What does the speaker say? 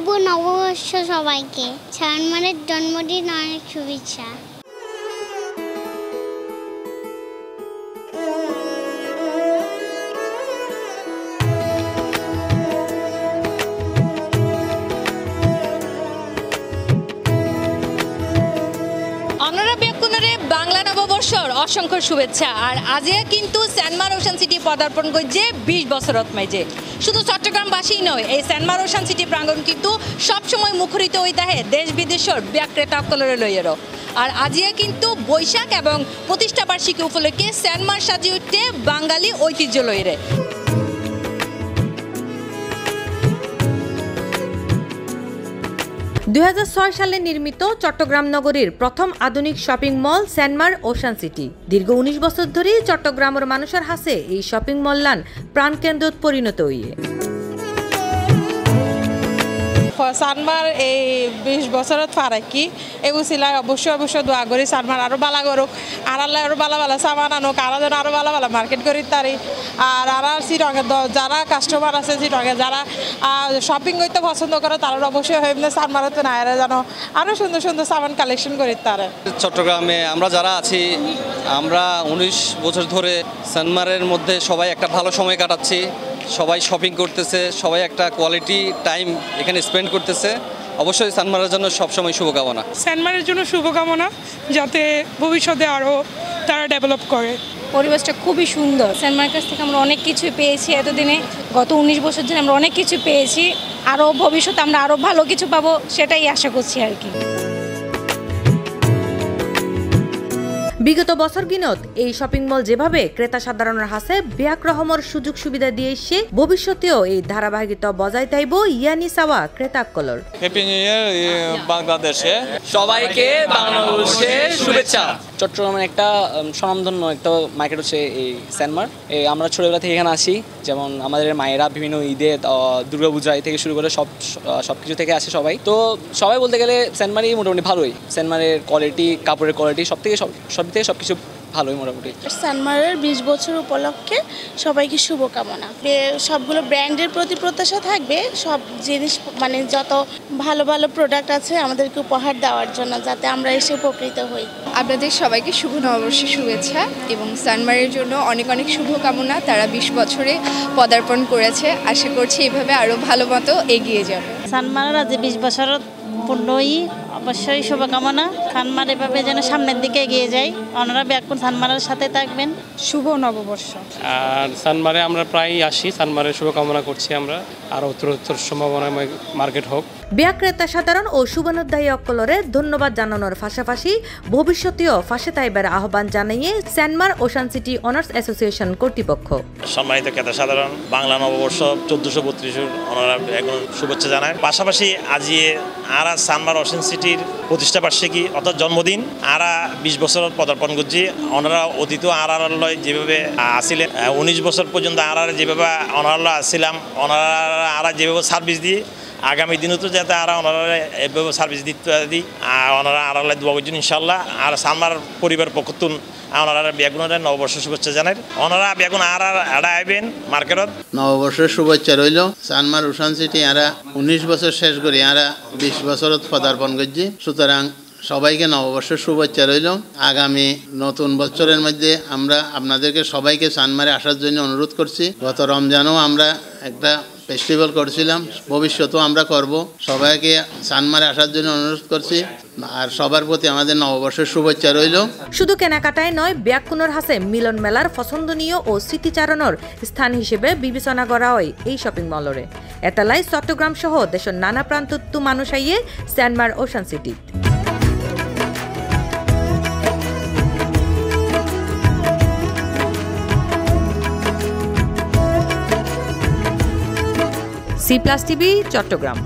শুভ নববর্ষ সবাইকে। সানমারের জন্মদিন অনেক শুভেচ্ছা। বাংলা নববর্ষর অসংখ্য শুভেচ্ছা। আর আজিয়া কিন্তু সানমার ওশান সিটি পদার্পণ করছে 20 বছরত মাঝে। শুধু চট্টগ্রামবাসী নয়, এই সানমার ওশান সিটি প্রাঙ্গণ কিন্তু সবসময় মুখরিত হয়ে থাকে দেশ বিদেশের বিক্রেতা সকলের লইয়েরও। আর আজিয়া কিন্তু বৈশাখ এবং প্রতিষ্ঠা বার্ষিকী উপলক্ষে সানমার সাজিয়ে উঠতে বাঙালি ঐতিহ্য লইরে। 2006 সালে নির্মিত চট্টগ্রাম নগরীর প্রথম আধুনিক shopping mall Sanmar Ocean city. দীর্ঘ 19 বছর ধরে চট্টগ্রামের মানুষের হাসে এই শপিং মল্লান প্রাণকেন্দ্রত পরিণত হইয়ে। সানমার এই 20 বছরত ফারাকি এগু সিলাই অবশ্যই দোয়া করি সানমার আরো বালা করুক, আর আল্লাহ আরো বালা সামান আনুক, আর যেন আরো বালা মার্কেট করি তারি। আর সিটঙ্গে যারা কাস্টমার আছে সিটঙ্গে যারা শপিং করতে পছন্দ করে তারা অবশ্যই হয়ে সানমারতে না এরা যেন আরো সুন্দর সুন্দর সামান কালেকশন করি তারা। চট্টগ্রামে আমরা যারা আছি আমরা 19 বছর ধরে সানমারের মধ্যে সবাই একটা ভালো সময় কাটাচ্ছি। সবাই শপিং করতেছে, সবাই একটা কোয়ালিটি টাইম এখানে স্পেন্ড করতেছে। অবশ্যই সানমারের জন্য সবসময় শুভকামনা। সানমারের জন্য শুভকামনা, যাতে ভবিষ্যতে আরও তারা ডেভেলপ করে। পরিবেশটা খুবই সুন্দর। সানমারের কাছ থেকে আমরা অনেক কিছু পেয়েছি এতদিনে, গত 19 বছর ধরে আমরা অনেক কিছু পেয়েছি। আরও ভবিষ্যতে আমরা আরও ভালো কিছু পাবো সেটাই আশা করছি আর কি। বিগত বছর গিনত এই শপিং মল যেভাবে ক্রেতা সাধারণের হাসে ব্যাক রহমর সুযোগ সুবিধা দিয়ে এসে ভবিষ্যতেও এই ধারাবাহিকতা বজায় থাকব ইয়ানি চাওয়া ক্রেতা কলর। হ্যাপি নিউ ইয়ার বাংলাদেশে সবাইকে বাংলাদেশের শুভেচ্ছা। চট্টগ্রামের একটা স্বনামধন্য একটা মার্কেট হচ্ছে এই সানমার। আমরা ছোটবেলা থেকে এখানে আসি, যেমন আমাদের মায়েরা বিভিন্ন ঈদে দুর্গাপূজায় থেকে শুরু করে সব কিছু থেকে আসে সবাই। তো সবাই বলতে গেলে সানমারই মোটামুটি ভালোই। সানমারের কোয়ালিটি, কাপড়ের কোয়ালিটি সব থেকে সবকিছু ভালোই মোটামুটি। সানমারের 20 বছর উপলক্ষে সবাইকে শুভকামনা। সবগুলো ব্র্যান্ডের প্রতি প্রত্যাশা থাকবে, সব জিনিস মানে যত ভালো ভালো প্রোডাক্ট আছে আমাদেরকে উপহার দেওয়ার জন্য, যাতে আমরা এসে উপকৃত হই। আপনাদের সবাইকে শুভ নববর্ষের শুভেচ্ছা এবং সানমারের জন্য অনেক অনেক শুভকামনা। তারা 20 বছরে পদার্পণ করেছে, আশা করছি এভাবে আরও ভালো মতো এগিয়ে যাবে। সানমারের আজ 20 বছর পূর্ণই, অবশ্যই শুভকামনা। সানমার এভাবে যেন সামনের দিকে এগিয়ে যায়, ওনারা ব্যাকুল সানমারের সাথে থাকবেন। শুভ নববর্ষ। আর সানমারে আমরা প্রায়ই আসি, সানমারের শুভকামনা করছি আমরা, আর উত্তরোত্তর সম্ভাবনা মার্কেট হোক। বিক্রেতা সাধারণ ও শুভানুধ্যায়ী অকলরে ধন্যবাদ জানানোর পাশাপাশি ভবিষ্যতেও ফাঁসে তাইবার আহ্বান জানিয়ে Sanmar Ocean city honours association কর্তৃপক্ষ। সম্মানিত ক্রেতা সাধারণ, বাংলা নববর্ষ 1432 ওনারা এখন শুভেচ্ছা জানায়। পাশাপাশি আজিয়ে আরা সানমার ওশান সিটির প্রতিষ্ঠা বার্ষিকী অর্থাৎ জন্মদিন আরা 20 বছর পদার্পণ করছি। ওনারা অতীত আরালয় যেভাবে আসিলেন 19 বছর পর্যন্ত আরার যেভাবে অনারালয় আসছিলাম, ওনারা আরা যেভাবে সার্ভিস দিয়ে আগামী দিনে তো যাতে আরা ওনারা এভাবে সার্ভিস দিতে দিই, ওনারা আরালে দোয়া করছেন ইনশাল্লাহ। আর সানমার পরিবার পক্ষতুন ওনারা বেগুনের নববর্ষ শুভেচ্ছা জানাই। ওনারা বেগুন আর আইবেন মার্কেটত। নববর্ষের শুভেচ্ছা রইল। সানমার ওশান সিটি আরা 19 বছর শেষ করি আরা 20 বছরত পদার্পণ করছি। সুতরাং সবাইকে নববর্ষের শুভেচ্ছা রইল। আগামী নতুন বছরের মধ্যে আমরা আপনাদেরকে সবাইকে সানমারে আসার জন্য অনুরোধ করছি। গত রমজানও আমরা একটা ফেস্টিভ্যাল করছিলাম, ভবিষ্যতেও আমরা করব। সবাইকে সানমারে আসার জন্য অনুরোধ করছি, আর সবার প্রতি আমাদের নববর্ষের শুভেচ্ছা রইল। শুধু কেনাকাটায় নয়, ব্যাকুনের হাসে মিলন মেলার পছন্দনীয় ও স্মৃতিচারণের স্থান হিসেবে বিবেচনা করা হয় এই শপিং মলরে। এতালাই চট্টগ্রাম সহ দেশের নানা প্রান্তত্ব মানুষ আইয়ে Sanmar Ocean City. C+ TV Chittagong.